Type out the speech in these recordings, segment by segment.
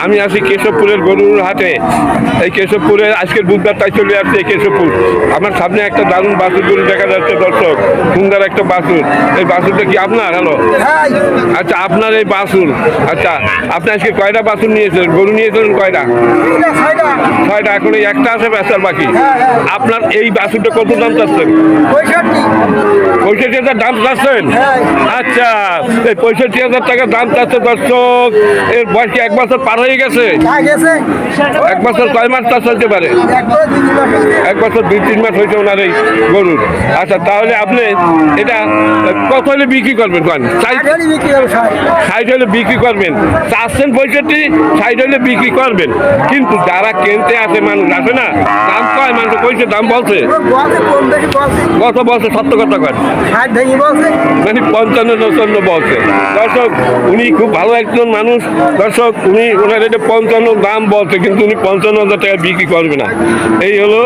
আমি আছি কেশবপুরের গরুর হাটে। এই কেশবপুরে আজকের বুধবার তাই চলে আসছে এই কেশবপুর। আমার সামনে একটা দারুণ বাছুর গরু দেখা যাচ্ছে দর্শক, সুন্দর একটা বাছুর। এই বাছুরটা কি আপনার? হ্যালো, আচ্ছা আপনার এই বাছুর। আচ্ছা আপনি আজকে কয়টা বাছুর নিয়েছেন? গরু নিয়েছেন কয়টা? ছয়টা। এখন এই একটা আছে, বেচার বাকি। আপনার এই বাছুরটা কত দাম চাচ্ছেন? 65,000 দাম চাচ্ছেন? আচ্ছা, এই 65,000 টাকা দাম চাচ্ছে দর্শক। এর বয়স কি 1 বছর পার হয়ে গেছে? 1 বছর কয় মাস তা চলতে পারে? 1 বছর 2-3 মাস হয়েছে ওনার এই গরুর। আচ্ছা তাহলে আপনি এটা কত হলে বিক্রি করবেন? 60 হলে বিক্রি করবেন। চাচ্ছেন 65, 60 হলে বিক্রি করবেন। কিন্তু যারা কিনতে আসে মানুষ আসে না, দাম কয় মানুষ কইছে, দাম বলছে কত বলছে? সত্য কথা কয় মানে 55-59 বলছে। দর্শক উনি খুব ভালো একজন মানুষ। দর্শক উনি ওনার এটা 55 দাম বলছে, কিন্তু উনি 55,000 টাকা বিক্রি করবে না। এই হলো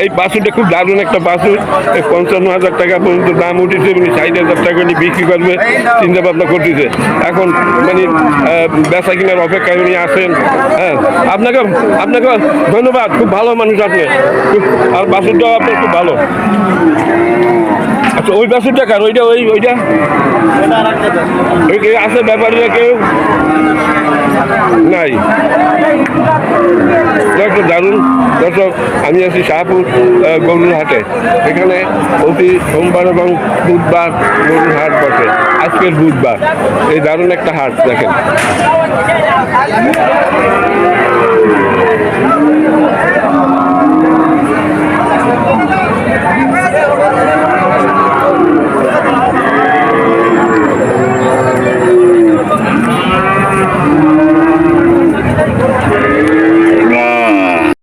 এই বাছুরটা, খুব দারুণ একটা বাছুর। এই 55,000 টাকা পর্যন্ত দাম উঠেছে। উনি 60,000 টাকা উনি বিক্রি করবে চিন্তা ভাবনা করতেছে। এখন মানে বেচা কিনার অপেক্ষায় উনি আসেন। হ্যাঁ, আপনাকে ধন্যবাদ। খুব ভালো মানুষ আপনি। আর বাছুরটাও আপনার খুব ভালো। আচ্ছা ওই বাছুরটা কার? ওইটা ওইটা আছে ব্যাপারীরা কেউ নাই? দর্শক দারুণ। দর্শক আমি আছি শাহপুর গরুর হাটে। এখানে প্রতি সোমবার এবং বুধবার গরুর হাট বসে। আজকের বুধবার। এই দারুণ একটা হাট দেখেন।